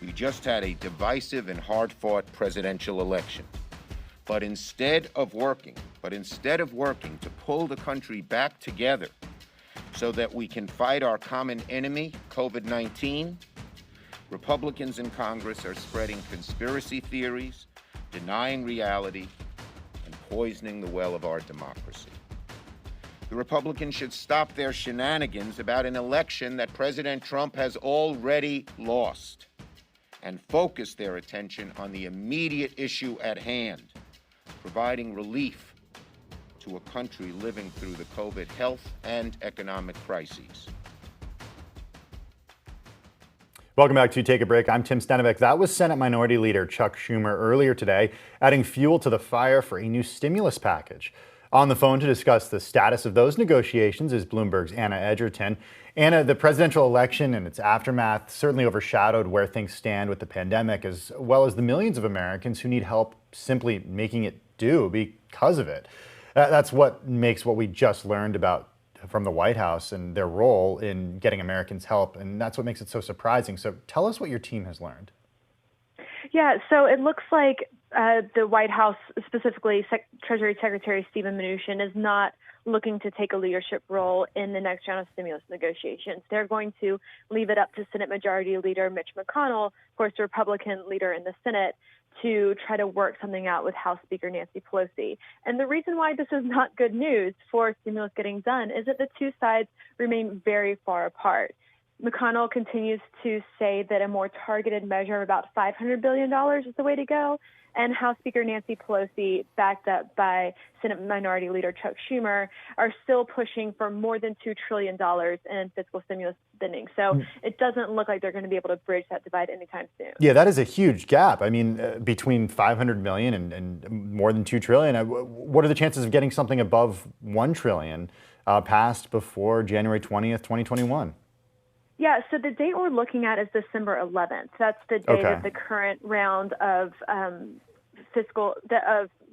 We just had a divisive and hard-fought presidential election. But instead of working to pull the country back together so that we can fight our common enemy, COVID-19, Republicans in Congress are spreading conspiracy theories, denying reality, and poisoning the well of our democracy. The Republicans should stop their shenanigans about an election that President Trump has already lost and focus their attention on the immediate issue at hand, providing relief to a country living through the COVID health and economic crises. Welcome back to Take a Break. I'm Tim Stenovec. That was Senate Minority Leader Chuck Schumer earlier today, adding fuel to the fire for a new stimulus package. On the phone to discuss the status of those negotiations is Bloomberg's Anna Edgerton. Anna, the presidential election and its aftermath certainly overshadowed where things stand with the pandemic, as well as the millions of Americans who need help simply making it do because of it. That's what makes what we just learned about from the White House and their role in getting Americans help, and that's what makes it so surprising. So tell us what your team has learned. Yeah, so it looks like the White House, specifically Treasury Secretary Steven Mnuchin, is not looking to take a leadership role in the next round of stimulus negotiations. They're going to leave it up to Senate Majority Leader Mitch McConnell, of course, the Republican leader in the Senate, to try to work something out with House Speaker Nancy Pelosi. And the reason why this is not good news for stimulus getting done is that the two sides remain very far apart. McConnell continues to say that a more targeted measure of about $500 billion is the way to go. And House Speaker Nancy Pelosi, backed up by Senate Minority Leader Chuck Schumer, are still pushing for more than $2 trillion in fiscal stimulus spending. So it doesn't look like they're going to be able to bridge that divide anytime soon. Yeah, that is a huge gap. I mean, between $500 million and more than $2 trillion, what are the chances of getting something above $1 trillion passed before January 20th, 2021? Yeah, so the date we're looking at is December 11th. That's the date of the current round of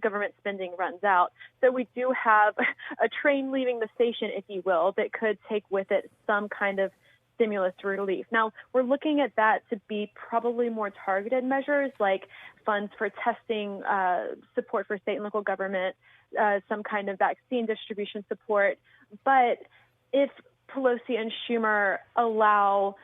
government spending runs out. So we do have a train leaving the station, if you will, that could take with it some kind of stimulus relief. Now, we're looking at that to be probably more targeted measures like funds for testing, support for state and local government, some kind of vaccine distribution support. But if Pelosi and Schumer allow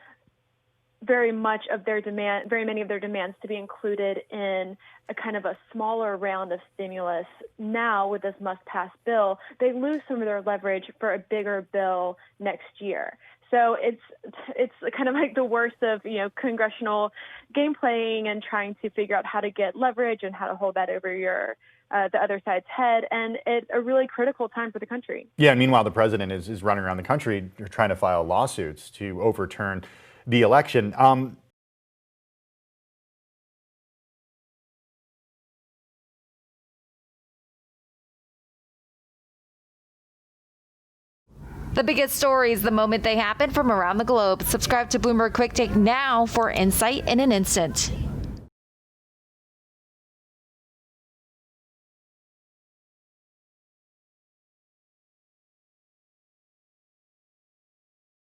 very many of their demands to be included in a kind of a smaller round of stimulus now with this must-pass bill, they lose some of their leverage for a bigger bill next year. So it's kind of like the worst of, congressional game playing and trying to figure out how to get leverage and how to hold that over the other side's head, and it's a really critical time for the country. Yeah, and meanwhile, the president is running around the country trying to file lawsuits to overturn the election. The biggest stories the moment they happen from around the globe. Subscribe to Bloomberg Quick Take now for insight in an instant.